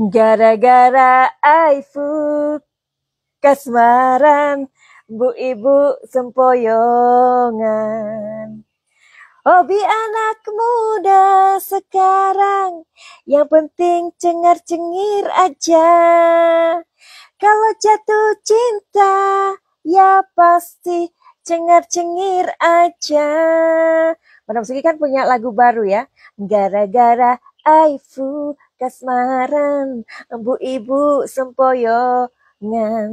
Gara-gara iFood kasmaran, bu ibu sempoyongan. Hobi anak muda sekarang, yang penting cengar-cengir aja. Kalau jatuh cinta, ya pasti cengar-cengir aja. Madam Suki kan punya lagu baru ya. Gara-gara aifu kasmaran, bu ibu sempoyongan.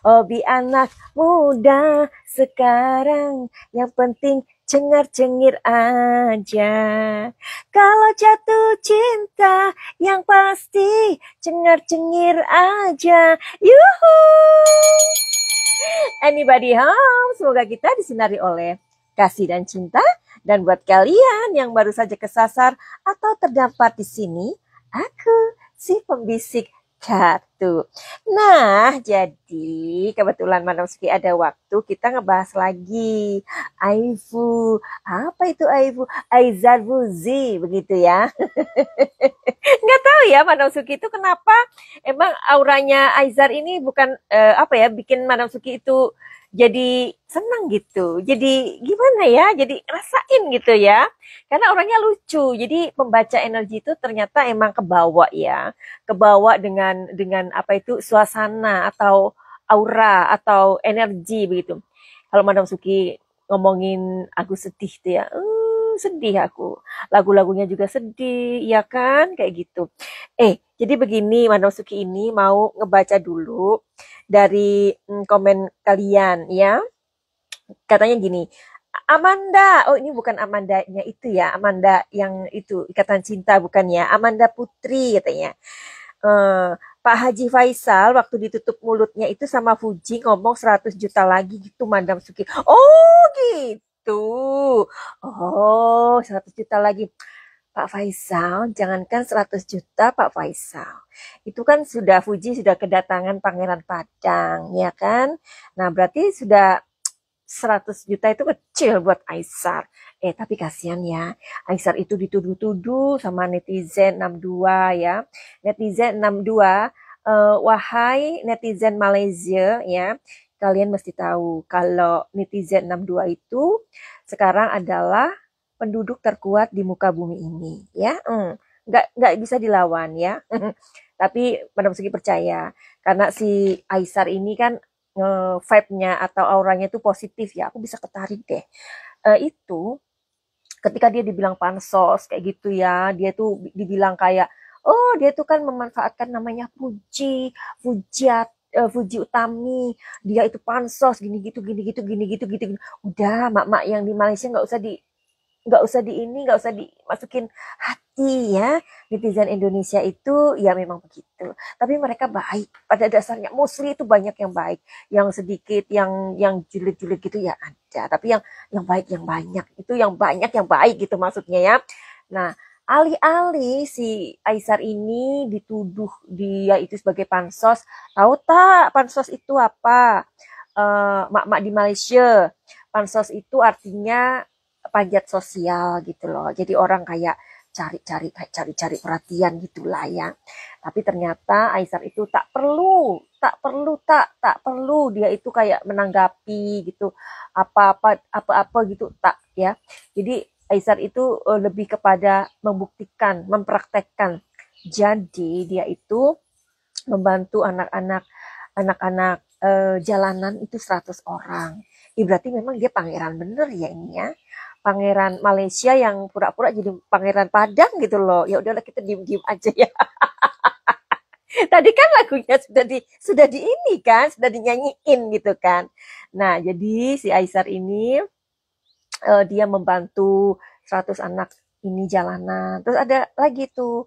Hobi anak muda sekarang, yang penting cengar-cengir aja. Kalau jatuh cinta, yang pasti cengar-cengir aja. Yuhu! Anybody home? Semoga kita disinari oleh kasih dan cinta. Dan buat kalian yang baru saja kesasar atau terdampar di sini, aku si pembisik kartu. Nah, jadi kebetulan Madam Suki ada waktu, kita ngebahas lagi Aifu. Apa itu Aifu? Aizar Buzi, begitu ya. Nggak tahu ya Madam Suki itu kenapa emang auranya Aizar ini bukan bikin Madam Suki itu jadi senang gitu. Jadi gimana ya? Jadi rasain gitu ya. Karena orangnya lucu. Jadi pembaca energi itu ternyata emang kebawa ya. Kebawa dengan apa itu suasana atau aura atau energi begitu. Kalau Madam Suki ngomongin aku sedih tuh ya. Sedih aku. Lagu-lagunya juga sedih, ya kan? Kayak gitu. Jadi begini Madam Suki ini mau ngebaca dulu dari komen kalian ya. Katanya gini, Amanda, oh ini bukan Amandanya itu ya, Amanda yang itu Ikatan Cinta bukan ya, Amanda Putri katanya. Pak Haji Faisal waktu ditutup mulutnya itu sama Fuji ngomong 100 juta lagi gitu Madam Suki. Oh gitu. Oh 100 juta lagi. Pak Faisal, jangankan 100 juta Pak Faisal. Itu kan sudah Fuji sudah kedatangan Pangeran Padang, ya kan? Nah, berarti sudah 100 juta itu kecil buat Aisar. Tapi kasihan ya. Aisar itu dituduh-tuduh sama netizen 62 ya. Netizen 62, wahai netizen Malaysia ya. Kalian mesti tahu kalau netizen 62 itu sekarang adalah penduduk terkuat di muka bumi ini ya. Nggak bisa dilawan ya. Tapi Madam Sugi percaya karena si Aisar ini kan vibe-nya atau auranya itu positif ya. Aku bisa ketarik deh. Itu ketika dia dibilang pansos kayak gitu ya, dia tuh dibilang kayak dia tuh kan memanfaatkan namanya Fuji Utami, dia itu pansos gini gitu. Udah mak-mak yang di Malaysia nggak usah dimasukin hati ya. Netizen Indonesia itu ya memang begitu, tapi mereka baik pada dasarnya. Mostly itu banyak yang baik, yang sedikit yang julid-julid gitu ya ada, tapi yang baik yang banyak itu, yang banyak yang baik gitu maksudnya ya. Nah, alih-alih si Aisar ini dituduh dia itu sebagai pansos, tahu tak pansos itu apa? Mak-mak di Malaysia, pansos itu artinya panjat sosial gitu loh. Jadi orang kayak cari perhatian gitulah ya. Tapi ternyata Aisar itu tak perlu dia itu kayak menanggapi gitu apa gitu, tak ya. Jadi Aisar itu lebih kepada membuktikan, mempraktekkan. Jadi dia itu membantu anak-anak jalanan itu 100 orang. Berarti memang dia pangeran bener ya ini ya. Pangeran Malaysia yang pura-pura jadi pangeran Padang gitu loh. Ya udahlah kita diem-diem aja ya. Tadi kan lagunya sudah di ini kan, sudah dinyanyiin gitu kan. Nah, jadi si Aisar ini dia membantu 100 anak ini jalanan. Terus ada lagi tuh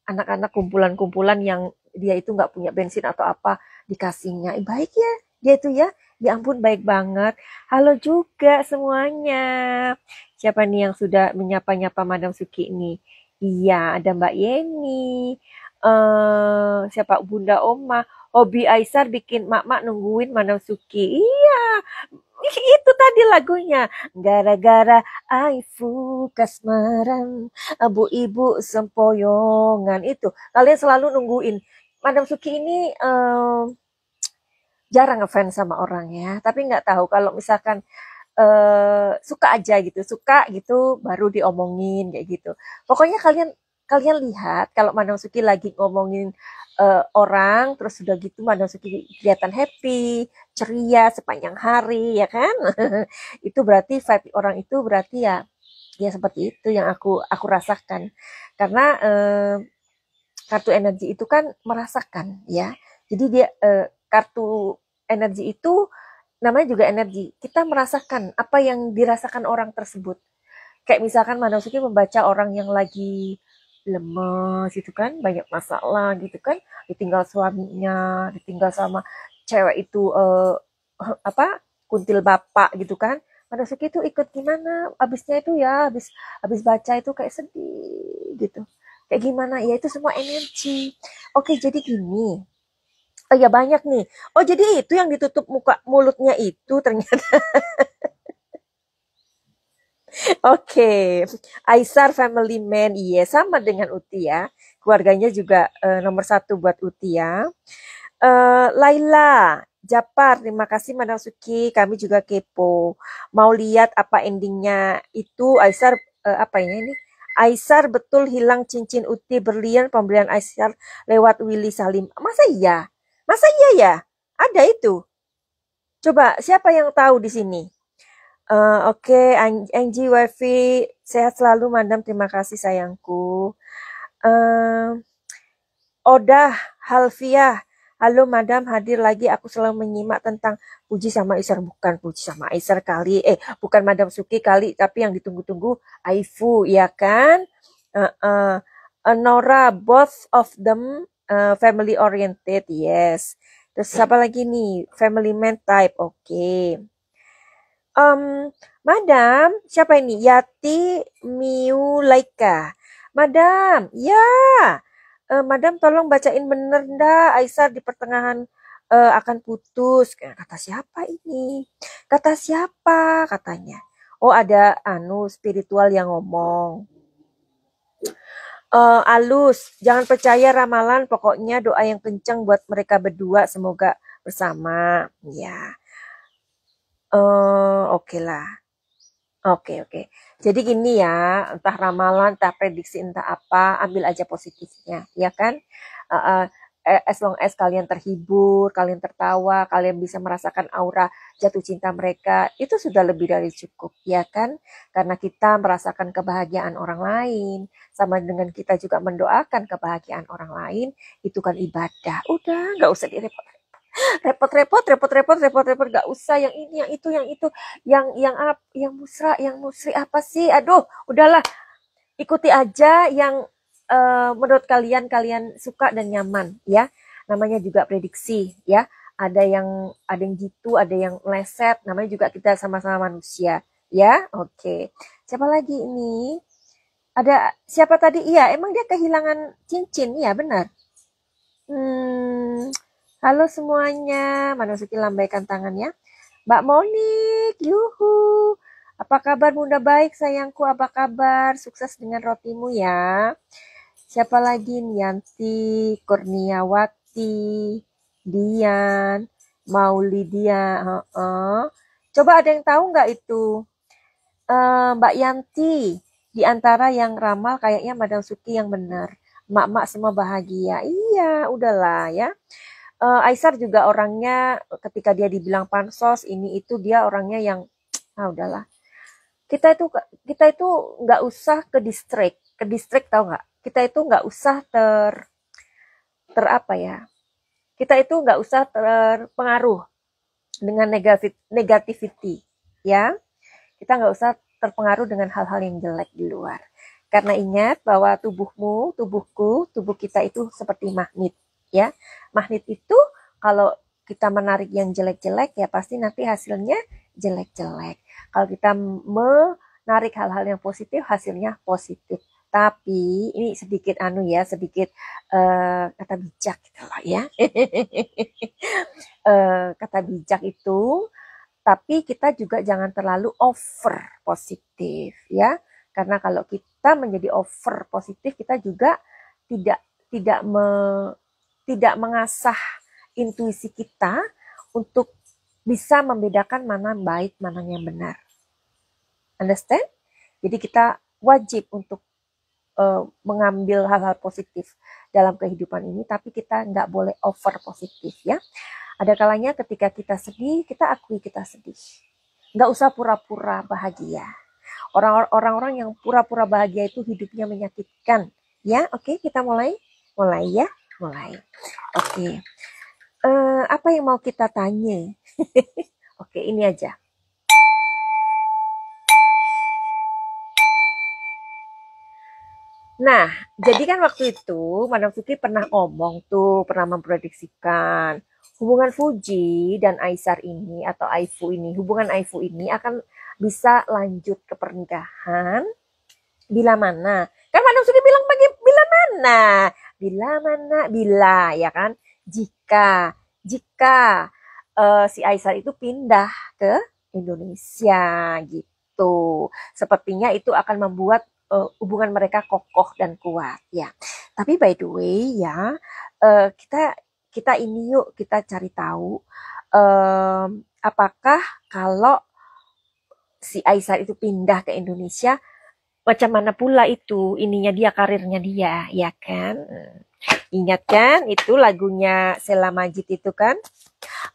anak-anak kumpulan-kumpulan yang dia itu nggak punya bensin atau apa, dikasihnya. Baik ya dia tuh ya. Ya ampun, baik banget. Halo juga semuanya. Siapa nih yang sudah menyapa-nyapa Madam Suki ini? Iya, ada Mbak Yeni. Siapa? Bunda Oma. Hobi Aisar bikin mak-mak nungguin Madam Suki. Iya, Itu tadi lagunya. Gara-gara aifu kasmaran, abu ibu sempoyongan itu. Kalian selalu nungguin. Madam Suki ini jarang ngefans sama orang ya. Tapi nggak tahu kalau misalkan suka aja gitu, suka gitu baru diomongin kayak gitu. Pokoknya kalian kalian lihat kalau Madam Suki lagi ngomongin orang, terus sudah gitu Madam Suki kelihatan happy, ceria sepanjang hari, ya kan? Itu berarti vibe orang itu berarti ya, ya seperti itu yang aku rasakan. Karena kartu energi itu kan merasakan, ya. Jadi dia kartu energi itu namanya juga energi. Kita merasakan apa yang dirasakan orang tersebut. Kayak misalkan Madam Suki membaca orang yang lagi lemes gitu kan, banyak masalah gitu kan, ditinggal suaminya, ditinggal sama cewek itu apa kuntil bapak gitu kan. Madam Suki itu ikut gimana, abisnya itu ya, habis baca itu kayak sedih gitu. Kayak gimana ya, itu semua energi. Oke, jadi gini. Oh ya banyak nih. Oh jadi itu yang ditutup muka mulutnya itu ternyata. Oke, Aisar Family Man, iya sama dengan Uti ya. Keluarganya juga nomor satu buat Uti ya. Laila, Japar, terima kasih Madam Suki. Kami juga kepo. Mau lihat apa endingnya itu Aisar apa ini? Aisar betul hilang cincin Uti berlian pemberian Aisar lewat Willy Salim. Masa iya? Masa iya ya? Ada itu. Coba siapa yang tahu di sini? Oke, Angie Wifi, sehat selalu, Madam. Terima kasih, sayangku. Eh, Odah, Halfiah, halo, Madam. Hadir lagi. Aku selalu menyimak tentang Puji sama Isar. Bukan Puji sama Isar kali. Bukan Madam Suki kali, tapi yang ditunggu-tunggu Aifu, ya kan? Eh, eh, Nora, both of them family oriented, yes. Terus siapa lagi nih? Family man type, oke. Madam, siapa ini? Yati Miulaika. Madam, ya. Madam, tolong bacain bener ndak? Aisyah di pertengahan akan putus. Kata siapa ini? Kata siapa? Katanya. Oh, ada anu spiritual yang ngomong. Alus, jangan percaya ramalan. Pokoknya doa yang kencang buat mereka berdua. Semoga bersama. Ya. Oke lah. Oke, oke. Jadi gini ya, entah ramalan, entah prediksi, entah apa, ambil aja positifnya, ya kan? Uh, uh, as long as kalian terhibur, kalian tertawa, kalian bisa merasakan aura jatuh cinta mereka, itu sudah lebih dari cukup, ya kan? Karena kita merasakan kebahagiaan orang lain, sama dengan kita juga mendoakan kebahagiaan orang lain, itu kan ibadah. Udah, nggak usah direpot repot-repot gak usah yang ini yang itu yang musra yang musri apa sih, aduh udahlah, ikuti aja yang menurut kalian kalian suka dan nyaman ya, namanya juga prediksi ya, ada yang gitu, ada yang leset, namanya juga kita sama-sama manusia ya. Oke, siapa lagi ini, ada siapa tadi, iya emang dia kehilangan cincin, iya benar. Halo semuanya, Mana Suki lambaikan tangannya. Mbak Monik, yuhu. Apa kabar Bunda? Baik sayangku, apa kabar? Sukses dengan rotimu ya. Siapa lagi? Yanti, Kurniawati, Dian, Maulidia. Coba ada yang tahu nggak itu? Mbak Yanti, di antara yang ramal kayaknya Madam Suki yang benar. Mak-mak semua bahagia. Iya, udahlah ya. Aisar juga orangnya ketika dia dibilang pansos ini itu, dia orangnya yang udahlah. Kita itu nggak usah ke distrik tahu nggak? Kita itu nggak usah ter apa ya? Kita itu nggak usah terpengaruh dengan negativity, ya. Kita nggak usah terpengaruh dengan hal-hal yang jelek di luar. Karena ingat bahwa tubuh kita itu seperti magnet, ya. Magnet itu kalau kita menarik yang jelek-jelek ya pasti nanti hasilnya jelek-jelek. Kalau kita menarik hal-hal yang positif, hasilnya positif. Tapi ini sedikit sedikit kata bijak gitu loh ya. Kata bijak itu, Tapi kita juga jangan terlalu over positif ya. Karena kalau kita menjadi over positif, kita juga tidak tidak me, tidak mengasah intuisi kita untuk bisa membedakan mana baik, mana yang benar. Understand? Jadi kita wajib untuk mengambil hal-hal positif dalam kehidupan ini, tapi kita nggak boleh over positif ya. Ada kalanya ketika kita sedih, kita akui kita sedih. Nggak usah pura-pura bahagia. Orang-orang yang pura-pura bahagia itu hidupnya menyakitkan. Ya, oke, kita mulai ya, mulai. Oke, apa yang mau kita tanya? Oke, ini aja. Nah, jadi kan waktu itu Madam Suki pernah ngomong tuh, pernah memprediksikan hubungan Fuji dan Aisar ini atau Aifu ini, hubungan Aifu ini akan bisa lanjut ke pernikahan bila mana? Kan Madam Suki bilang bila mana? Bila ya kan? Jika si Aisar itu pindah ke Indonesia gitu. Sepertinya itu akan membuat hubungan mereka kokoh dan kuat ya. Tapi by the way ya, kita ini yuk kita cari tahu apakah kalau si Aisar itu pindah ke Indonesia, macam mana pula itu ininya dia, karirnya dia, ya kan? Ingat kan itu lagunya Sheila Majid itu kan?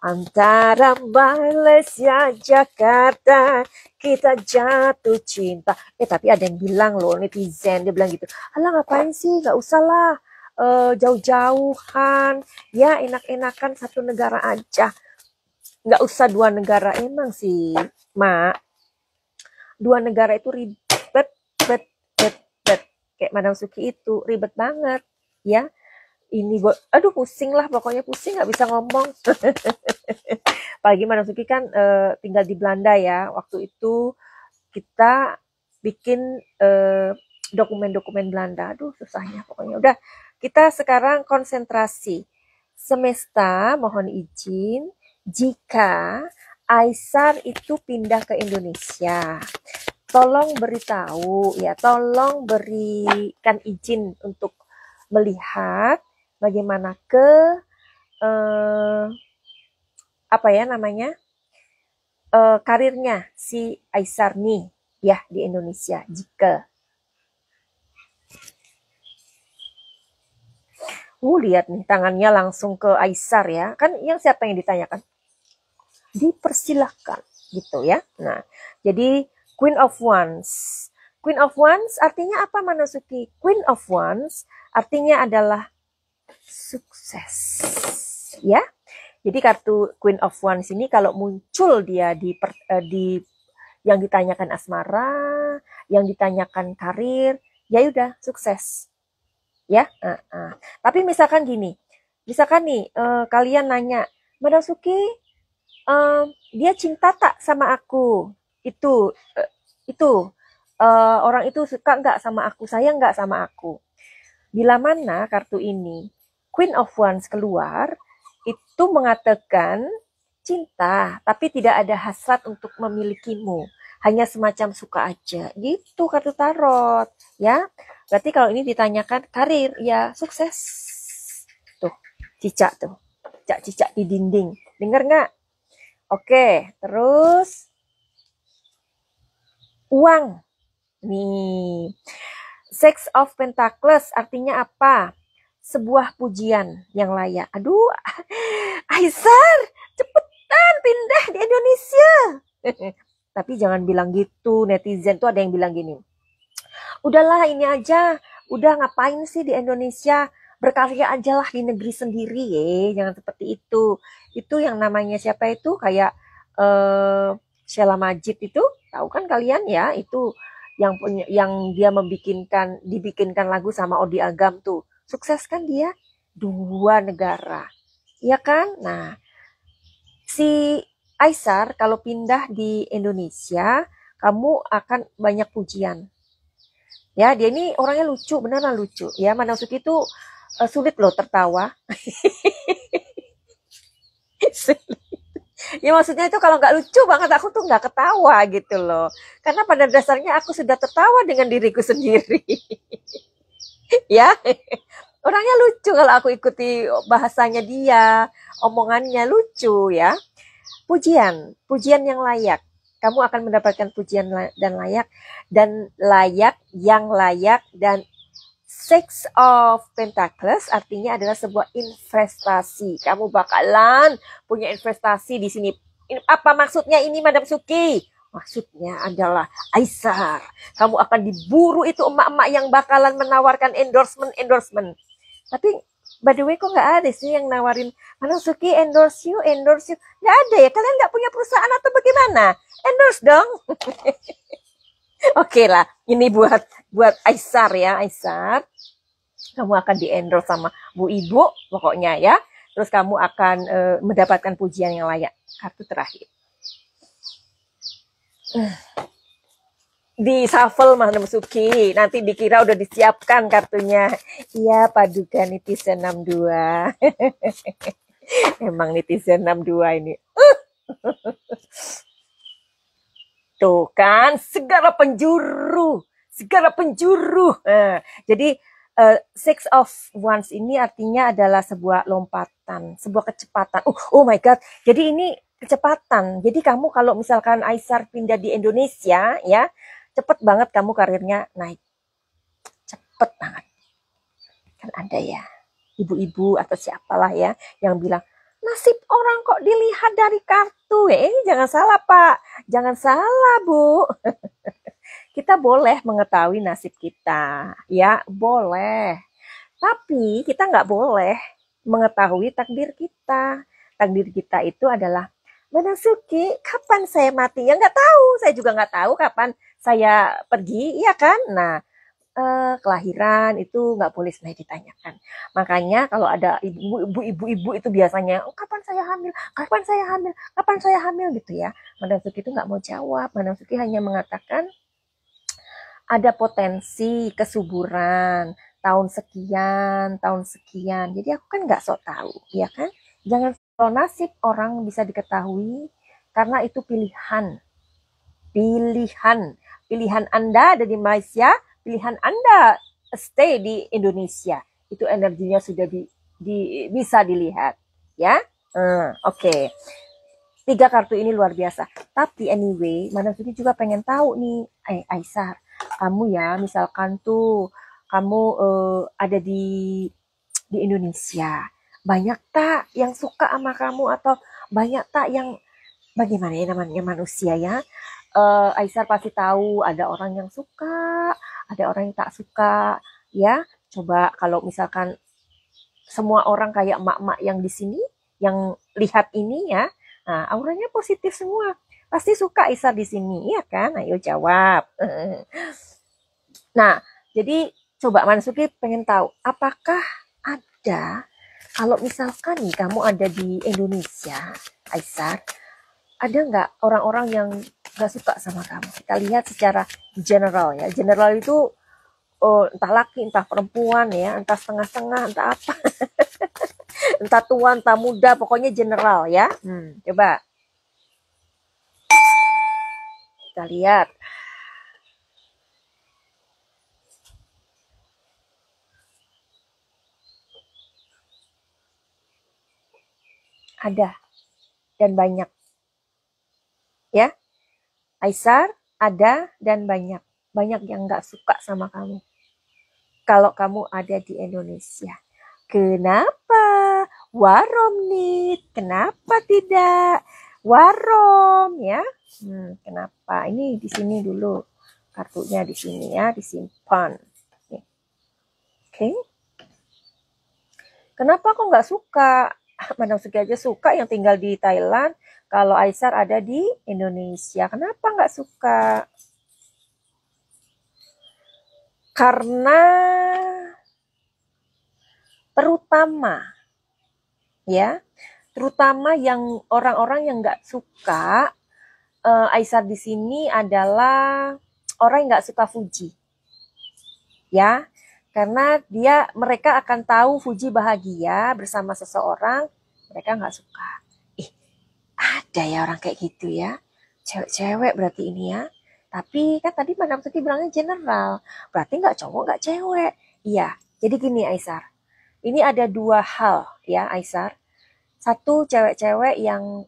Antara Malaysia Jakarta kita jatuh cinta. Tapi ada yang bilang loh, netizen, dia bilang gitu, alah ngapain sih, gak usah lah jauh-jauhan, ya enak-enakan satu negara aja, gak usah dua negara. Emang sih Mak, dua negara itu ribet, kayak Madam Suki itu ribet banget ya. Ini aduh pusing lah, pokoknya pusing, nggak bisa ngomong. Apalagi Madam Suki kan tinggal di Belanda ya. Waktu itu kita bikin dokumen-dokumen Belanda. Aduh susahnya pokoknya. Udah, kita sekarang konsentrasi. Semesta mohon izin jika Aisar itu pindah ke Indonesia. Tolong beritahu ya, tolong berikan izin untuk melihat bagaimana apa ya namanya, karirnya si Aisar nih ya di Indonesia. Jika lihat nih tangannya langsung ke Aisar ya, kan yang siapa yang ditanyakan, dipersilahkan gitu ya. Nah, jadi Queen of Wands. Queen of Wands artinya apa Manasuki? Queen of Wands artinya adalah sukses ya. Jadi kartu Queen of Wands ini kalau muncul dia di yang ditanyakan asmara, yang ditanyakan karir, ya udah sukses ya. Tapi misalkan gini, misalkan nih kalian nanya, Madam Suki dia cinta tak sama aku, itu orang itu suka nggak sama aku, sayang nggak sama aku. Bila mana kartu ini Queen of Wands keluar, itu mengatakan cinta, tapi tidak ada hasrat untuk memilikimu, hanya semacam suka aja, gitu kartu tarot ya. Berarti kalau ini ditanyakan karir, ya sukses. Tuh, cicak tuh, cicak di dinding, dengar nggak? Oke, terus uang nih. Six of Pentacles artinya apa? Sebuah pujian yang layak. Aduh, Aisar, cepetan pindah di Indonesia. Tapi jangan bilang gitu, netizen tuh ada yang bilang gini, udahlah ini aja, udah ngapain sih di Indonesia, berkarya aja lah di negeri sendiri ya, jangan seperti itu. Itu yang namanya siapa itu, kayak Sheila Majid itu, tahu kan kalian ya, itu yang dia dibikinkan lagu sama Odi Agam tuh, sukses kan dia, 2 negara, ya kan? Nah, si Aisar kalau pindah di Indonesia, kamu akan banyak pujian. Ya, dia ini orangnya lucu, beneran lucu. Ya, Madam Suki itu sulit loh tertawa. Ya maksudnya itu kalau nggak lucu banget aku tuh nggak ketawa gitu loh. Karena pada dasarnya aku sudah tertawa dengan diriku sendiri. Ya, orangnya lucu kalau aku ikuti bahasanya dia, omongannya lucu ya. Pujian yang layak. Kamu akan mendapatkan pujian dan layak yang layak dan Six of Pentacles artinya adalah sebuah investasi. Kamu bakalan punya investasi di sini. Apa maksudnya ini, Madam Suki? Maksudnya adalah Aisyah, kamu akan diburu itu emak-emak yang bakalan menawarkan endorsement. Tapi by the way kok nggak ada sih yang nawarin, Madam Suki endorse you. Nggak ada ya? Kalian nggak punya perusahaan atau bagaimana? Endorse dong. Oke lah, ini buat Aisar ya, Aisar. Kamu akan di-endorse sama Bu Ibu pokoknya ya. Terus kamu akan mendapatkan pujian yang layak. Kartu terakhir. Di shuffle Madam Suki, nanti dikira udah disiapkan kartunya. Iya, Paduka netizen 62. Emang netizen 62 ini. Tuh kan, segala penjuru. Jadi Six of Wands ini artinya adalah sebuah lompatan, sebuah kecepatan. Oh my God, jadi ini kecepatan. Jadi kamu kalau misalkan Aisar pindah di Indonesia, ya cepet banget kamu karirnya naik. Cepet banget. Kan ada ya, ibu-ibu atau siapalah ya, yang bilang, nasib orang kok dilihat dari kartu. Jangan salah Pak, jangan salah Bu. Kita boleh mengetahui nasib kita, ya boleh. Tapi kita nggak boleh mengetahui takdir kita. Takdir kita itu adalah, Madam Suki, kapan saya mati? Ya nggak tahu, saya juga nggak tahu kapan saya pergi, ya kan? Nah, kelahiran itu nggak boleh sebenarnya ditanyakan. Makanya kalau ada ibu-ibu itu biasanya, kapan saya hamil gitu ya. Madam Suki itu nggak mau jawab. Madam Suki hanya mengatakan, ada potensi kesuburan tahun sekian. Jadi aku kan nggak sok tahu, ya kan? Jangan, kalau nasib orang bisa diketahui karena itu pilihan Anda ada di Malaysia, pilihan Anda stay di Indonesia. Itu energinya sudah bisa dilihat, ya. Oke. 3 kartu ini luar biasa. Tapi anyway, Madam Suki juga pengen tahu nih, Aisar, kamu ya, misalkan tuh kamu ada di Indonesia, banyak tak yang suka sama kamu, atau banyak tak yang bagaimana ya namanya manusia ya? Aisar pasti tahu ada orang yang suka, ada orang yang tak suka, ya. Coba kalau misalkan semua orang kayak emak-emak yang di sini, yang lihat ini ya, nah, auranya positif semua. Pasti suka Aisar di sini, iya kan? Ayo jawab. Nah, jadi coba Mansuki pengen tahu, apakah ada, kalau misalkan nih kamu ada di Indonesia, Aisar, ada nggak orang-orang yang nggak suka sama kamu? Kita lihat secara general ya. General itu entah laki, entah perempuan ya, entah setengah-setengah, entah apa. Entah tua, entah muda, pokoknya general ya. Coba kita lihat. Ada dan banyak. Ya, Aisar ada dan banyak. Banyak yang nggak suka sama kamu. Kalau kamu ada di Indonesia. Kenapa? Warom nih. Kenapa tidak? Warom ya. Kenapa? Ini di sini dulu. Kartunya di sini ya, disimpan. Oke. Kenapa kok nggak suka? Madam Suki aja suka yang tinggal di Thailand. Kalau Aisar ada di Indonesia. Kenapa nggak suka? Karena terutama yang orang-orang yang nggak suka Aisar di sini adalah orang yang nggak suka Fuji, ya, karena mereka akan tahu Fuji bahagia bersama seseorang, mereka nggak suka. Ada ya orang kayak gitu ya. Cewek-cewek berarti ini ya. Tapi kan tadi Madam Tuti bilangnya general. Berarti nggak cowok, nggak cewek. Iya, jadi gini Aisar. Ini ada dua hal ya Aisar. Satu, cewek-cewek yang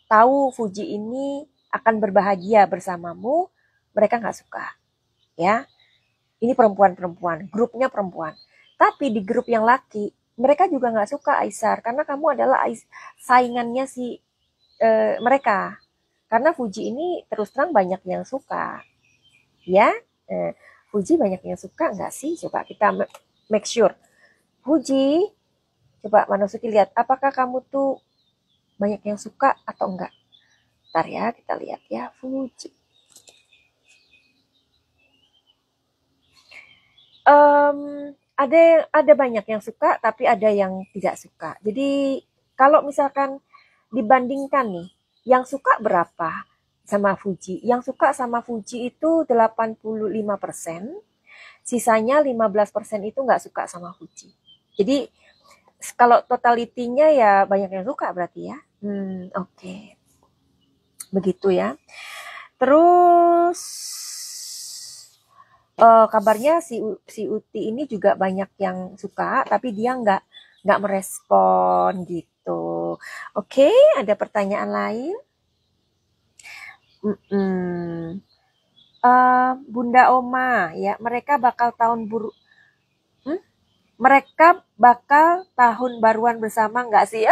tahu Fuji ini akan berbahagia bersamamu, mereka nggak suka. Ya, ini perempuan-perempuan, grupnya perempuan. Tapi di grup yang laki, mereka juga nggak suka Aisar karena kamu adalah saingannya si mereka. Karena Fuji ini terus terang banyak yang suka, ya. Fuji banyak yang suka nggak sih? Coba kita make sure. Fuji, coba Manosuki lihat, apakah kamu tuh banyak yang suka atau enggak? Ntar ya, kita lihat ya, Fuji. Ada banyak yang suka, tapi ada yang tidak suka. Jadi kalau misalkan dibandingkan nih, yang suka berapa sama Fuji? Yang suka sama Fuji itu 85%, sisanya 15% itu nggak suka sama Fuji. Jadi kalau totalitinya ya banyak yang suka berarti ya. Oke. Begitu ya. Terus kabarnya si Uti ini juga banyak yang suka, tapi dia nggak merespon gitu. Oke, ada pertanyaan lain? Bunda Oma, ya mereka bakal mereka bakal tahun baruan bersama nggak sih?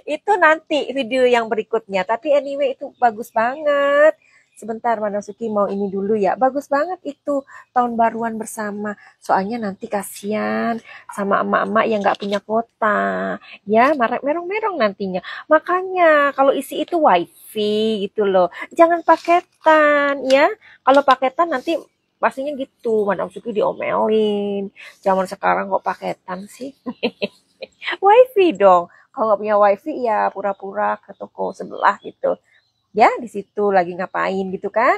Itu nanti video yang berikutnya. Tapi anyway itu bagus banget. Sebentar Manosuki mau ini dulu ya. Bagus banget itu tahun baruan bersama. Soalnya nanti kasihan sama emak-emak yang nggak punya kuota. Ya, merong-merong nantinya. Makanya kalau isi itu wifi gitu loh. Jangan paketan ya. Kalau paketan nanti pastinya gitu. Manosuki diomelin. Zaman sekarang kok paketan sih. Wifi dong. Kalau nggak punya wifi ya pura-pura ke toko sebelah gitu. Ya di situ lagi ngapain gitu kan.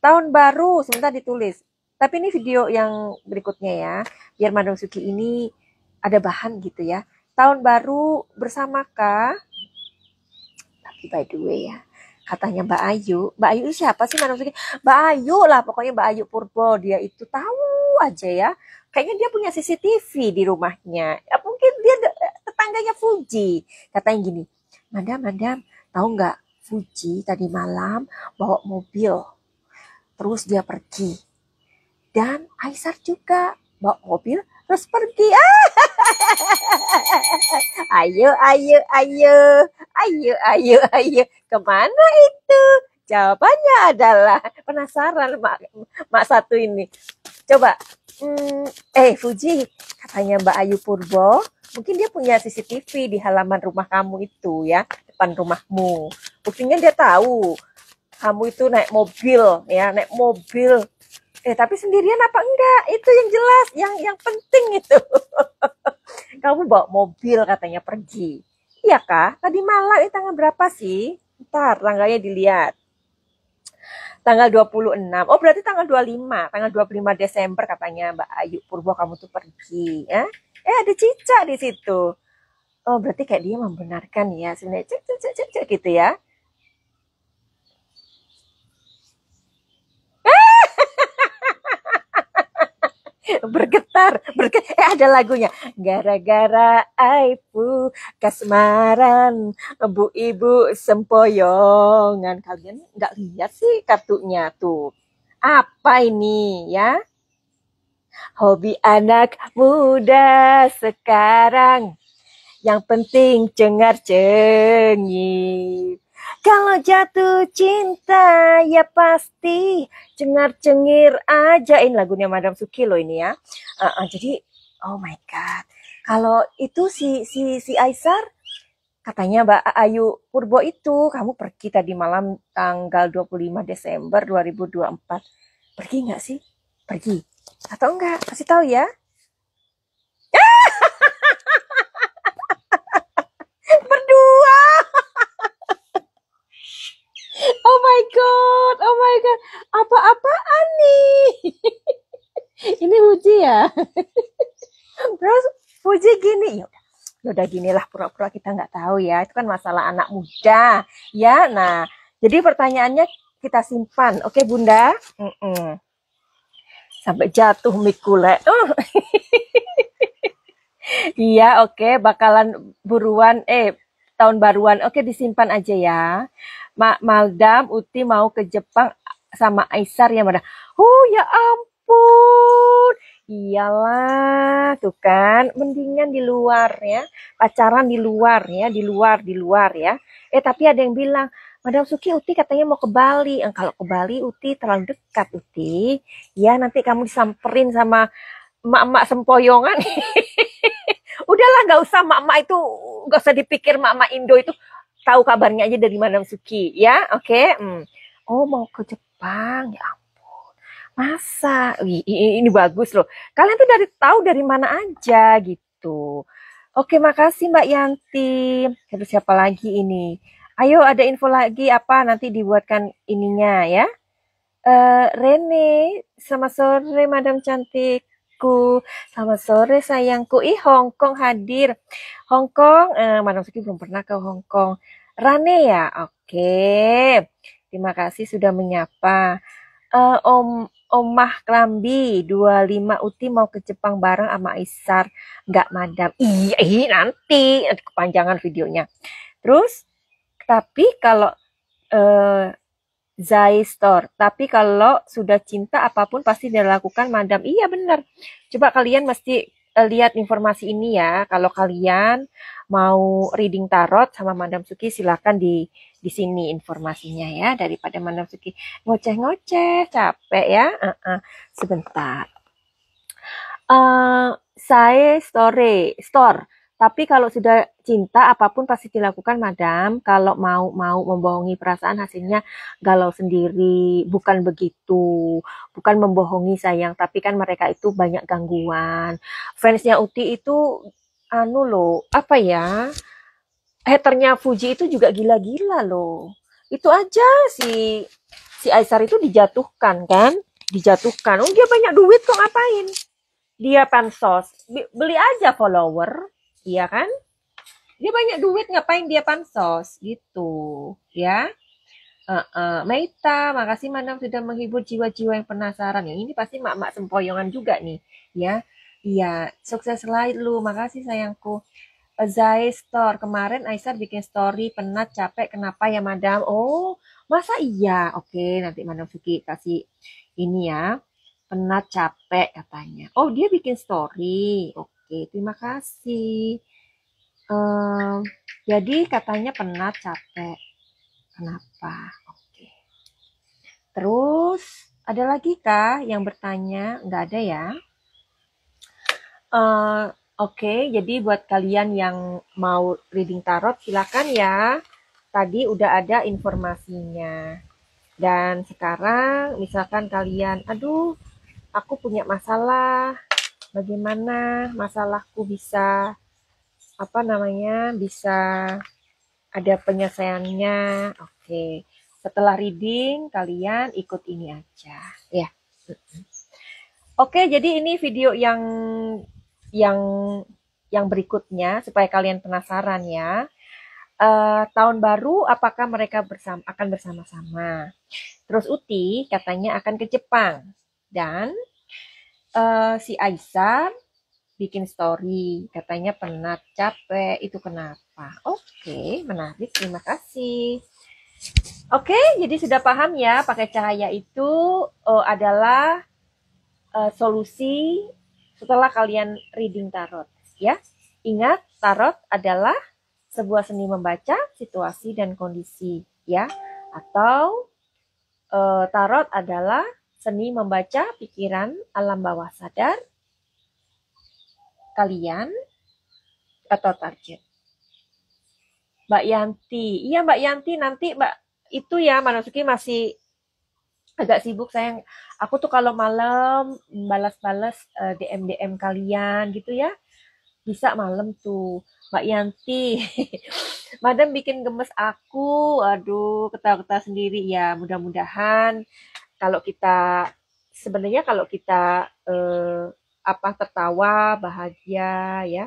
Tahun baru sebentar ditulis. Tapi ini video yang berikutnya ya. Biar Madam Suki ini ada bahan gitu ya. Tahun baru bersama Kak. Tapi by the way ya. Katanya Mbak Ayu. Mbak Ayu ini siapa sih Madam Suki? Mbak Ayu lah pokoknya Mbak Ayu Purbo. Dia itu tahu aja ya. Kayaknya dia punya CCTV di rumahnya. Ya, mungkin dia tetangganya Fuji. Katanya gini. Madam, tahu nggak? Fuji tadi malam bawa mobil, terus dia pergi. Dan Aisar juga bawa mobil, terus pergi. Ayo. Kemana itu? Jawabannya adalah penasaran mak satu ini. Coba, Fuji, katanya Mbak Ayu Purbo, mungkin dia punya CCTV di halaman rumah kamu itu ya, depan rumahmu. Buktinya dia tahu kamu itu naik mobil. Tapi sendirian apa enggak? Itu yang jelas, yang penting itu. Kamu bawa mobil katanya pergi. Iya kah? Tadi malam tanggal berapa sih? Ntar tanggalnya dilihat. Tanggal 26. Oh, berarti tanggal 25. Tanggal 25 Desember katanya Mbak Ayu Purbo kamu tuh pergi, ya. Ada cicak di situ. Oh, berarti kayak dia membenarkan ya sebenarnya cek gitu ya. Bergetar. Ada lagunya. Gara-gara aipu kasmaran bu ibu sempoyongan. Kalian nggak lihat sih kartunya tuh. Apa ini ya? Hobi anak muda sekarang. Yang penting cengar-cengir. Kalau jatuh cinta ya pasti cengar-cengir aja. Ini lagunya Madam Suki loh ini ya. Jadi oh my god. Kalau itu si Aisar katanya Mbak Ayu Purbo itu kamu pergi tadi malam tanggal 25 Desember 2024. Pergi nggak sih? Pergi. Atau enggak? Kasih tahu ya. Berdua. Oh my god. Apa-apaan nih? Ini Fuji ya. Terus Fuji gini, ya Udah ginilah pura-pura kita nggak tahu ya. Itu kan masalah anak muda. Ya, nah. Jadi pertanyaannya kita simpan. Oke, Bunda? Sampai jatuh mikule. Iya, oke. Bakalan buruan. Tahun baruan. Oke, disimpan aja ya. Madam Uti mau ke Jepang sama Aisar ya, Madam. Ya ampun. Iyalah, tuh kan. Mendingan di luar ya. Pacaran di luar ya, di luar ya. Tapi ada yang bilang, Madam Suki, Uti katanya mau ke Bali. Kalau ke Bali, Uti terlalu dekat, Uti. Ya, nanti kamu disamperin sama emak-emak sempoyongan. Udahlah, nggak usah emak-emak itu, nggak usah dipikir emak-emak Indo itu. Tahu kabarnya aja dari Madam Suki, ya, oke? Oh, mau ke Jepang, ya ampun. Masa? Ini bagus loh. Kalian tuh tahu dari mana aja gitu. Oke, makasih Mbak Yanti. Terus siapa lagi ini? Ayo, ada info lagi apa? Nanti dibuatkan ininya ya. Rene, selamat sore Madam cantikku. Selamat sore sayangku. Hong Kong hadir. Hong Kong, Madam Suki belum pernah ke Hong Kong. Rane ya? Oke. Terima kasih sudah menyapa. Omah Klambi 25 Uti mau ke Jepang bareng sama Isar. Enggak, Madam. Iya, nanti kepanjangan videonya. Terus, tapi kalau Zai Store. Tapi kalau sudah cinta apapun pasti dilakukan, Madam. Iya benar. Coba kalian mesti lihat informasi ini ya. Kalau kalian mau reading tarot sama Madam Suki, silakan di sini informasinya ya, daripada Madam Suki ngoceh-ngoceh, capek ya. Sebentar. Saya store. Tapi kalau sudah cinta apapun pasti dilakukan, Madam. Kalau mau membohongi perasaan hasilnya galau sendiri. Bukan begitu. Bukan membohongi sayang, tapi kan mereka itu banyak gangguan. Fansnya Uti itu apa ya? Haternya Fuji itu juga gila-gila loh. Itu aja si Aisar itu dijatuhkan kan? Dijatuhkan. Dia banyak duit kok, ngapain? Dia pansos. Beli aja follower. Iya kan? Dia banyak duit, ngapain dia pansos gitu ya. Meita, makasih Madam sudah menghibur jiwa-jiwa yang penasaran ya. Ini pasti mak-mak sempoyongan juga nih ya. Iya, sukses selalu. Makasih sayangku. Zai Store, kemarin Aisyah bikin story penat capek, kenapa ya Madam? Oh, masa iya? Oke, nanti Madam Suki kasih ini ya. Penat capek katanya. Oh, dia bikin story. Oke, terima kasih. Jadi katanya penat capek. Kenapa? Oke. Terus ada lagi kah yang bertanya? Nggak ada ya? Oke, jadi buat kalian yang mau reading tarot silakan ya. Tadi udah ada informasinya. Dan sekarang misalkan kalian, aduh, aku punya masalah. Bagaimana masalahku bisa bisa ada penyelesaiannya. Oke. Setelah reading kalian ikut ini aja ya. Oke, jadi ini video yang berikutnya supaya kalian penasaran ya. Tahun baru apakah mereka akan bersama-sama? Terus Uti katanya akan ke Jepang dan si Aisyah bikin story katanya penat capek, itu kenapa? Oke, menarik, terima kasih. Oke, jadi sudah paham ya, pakai cahaya itu adalah solusi setelah kalian reading tarot ya. Ingat, tarot adalah sebuah seni membaca situasi dan kondisi ya, atau tarot adalah seni membaca pikiran alam bawah sadar kalian atau target. Mbak Yanti, iya Mbak Yanti, nanti Mbak itu ya, Manasuki masih agak sibuk sayang. Aku tuh kalau malam balas-balas DM kalian gitu ya, bisa malam tuh. Mbak Yanti, Madam bikin gemes aku, aduh ketawa-ketawa sendiri ya. Mudah-mudahan kalau kita sebenarnya kalau kita tertawa bahagia ya,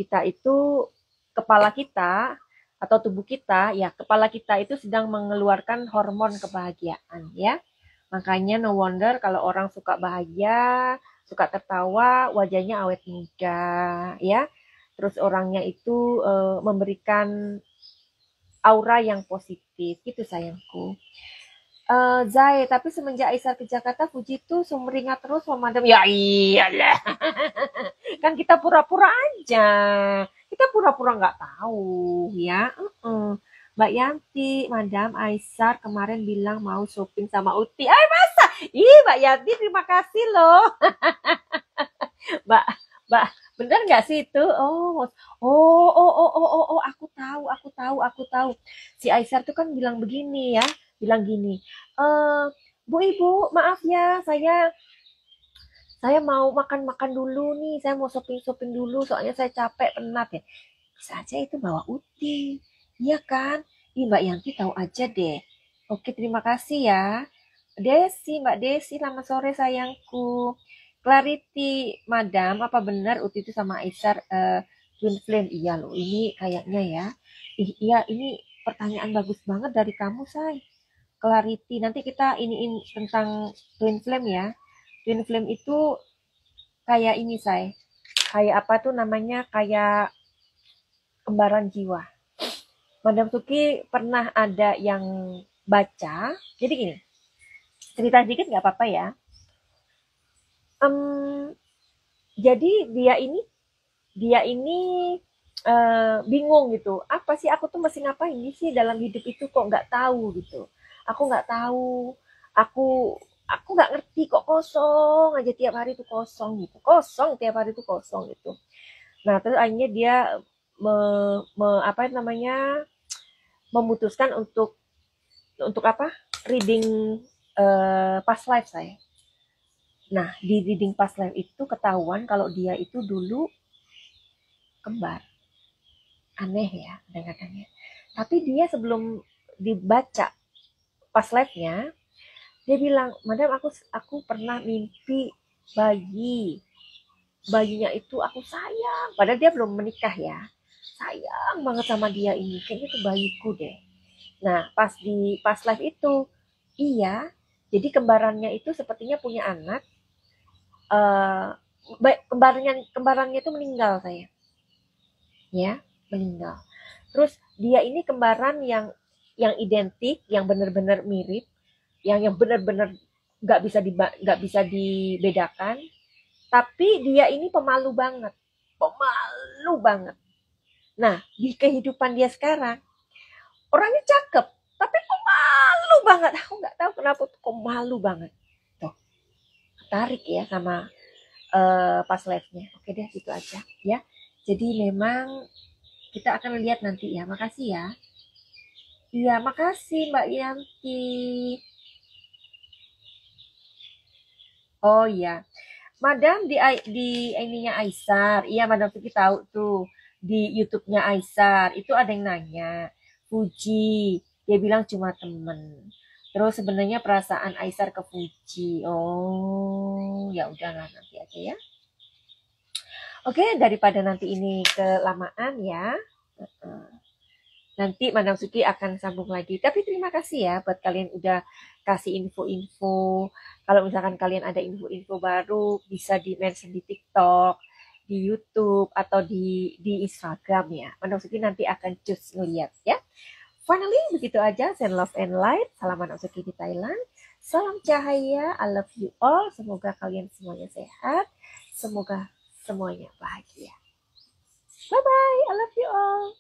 kita itu, kepala kita atau tubuh kita, ya kepala kita itu sedang mengeluarkan hormon kebahagiaan ya. Makanya no wonder kalau orang suka bahagia, suka tertawa, wajahnya awet muda ya. Terus orangnya itu memberikan aura yang positif gitu sayangku. Zai, tapi semenjak Aisyah ke Jakarta, Fuji tuh sumringah terus memadam. Ya iyalah. Kan kita pura-pura aja. Kita pura-pura nggak tahu ya. Mbak Yanti, Madam Aisyah kemarin bilang mau shopping sama Uti. Masa? Mbak Yanti terima kasih loh. Mbak, bener nggak sih itu? Aku tahu. Si Aisyah tuh kan bilang begini ya, bilang gini, Bu Ibu, maaf ya, saya mau makan-makan dulu nih, saya mau shopping-shopping dulu, soalnya saya capek, penat ya. Bisa aja itu bawa Uti, iya kan? Mbak Yanti tahu aja deh. Oke, terima kasih ya. Mbak Desi, selamat sore sayangku. Clarity, Madam, apa benar Uti itu sama Aisyah twin flame? Iya loh, ini kayaknya ya. Iya, ini pertanyaan bagus banget dari kamu, Say. Clarity, nanti kita iniin tentang twin flame ya. Twin flame itu kayak ini, Say. Kayak apa tuh namanya? Kayak kembaran jiwa. Madam Suki pernah ada yang baca. Jadi gini, cerita sedikit nggak apa-apa ya. Jadi dia ini bingung gitu. Apa sih aku tuh mesti ngapain sih dalam hidup itu, kok nggak tahu gitu. Aku nggak tahu. Aku nggak ngerti, kok kosong aja tiap hari tuh kosong gitu. Kosong tiap hari tuh kosong gitu. Nah, terus akhirnya dia apa namanya, memutuskan untuk apa? Reading past life saya. Nah, di reading past life itu ketahuan kalau dia itu dulu kembar. Aneh ya dengarannya. Tapi dia sebelum dibaca past life-nya, dia bilang, Madam, aku pernah mimpi bayi. Bayinya itu aku sayang. Padahal dia belum menikah ya. Sayang banget sama dia ini. Kayaknya itu bayiku deh. Nah, pas di past life itu, iya. Jadi kembarannya itu sepertinya punya anak. Kembarannya itu meninggal saya. Ya, meninggal. Terus dia ini kembaran yang identik, yang benar-benar mirip, yang benar-benar nggak bisa dibedakan. Tapi dia ini pemalu banget. Pemalu banget. Nah, di kehidupan dia sekarang, orangnya cakep, tapi pemalu banget. Aku nggak tahu kenapa tuh kok malu banget. Tuh, tertarik ya sama past life-nya. Oke deh, gitu aja ya. Jadi memang kita akan lihat nanti ya. Makasih ya. Iya, makasih Mbak Yanti. Oh iya. Madam di ininya Aisar. Iya, Madam Vicky tahu tuh di YouTube-nya Aisar. Itu ada yang nanya, Fuji. Dia bilang cuma temen. Terus sebenarnya perasaan Aisar ke Fuji. Oh, ya udahlah nanti aja ya. Oke, daripada nanti ini kelamaan ya. Nanti Madam Suki akan sambung lagi. Tapi terima kasih ya buat kalian udah kasih info-info. Kalau misalkan kalian ada info-info baru, bisa di-mention di TikTok, di YouTube, atau di Instagram ya. Madam Suki nanti akan cus ngeliat ya. Finally, begitu aja. Send love and light. Salam Madam Suki di Thailand. Salam cahaya. I love you all. Semoga kalian semuanya sehat. Semoga semuanya bahagia. Bye-bye. I love you all.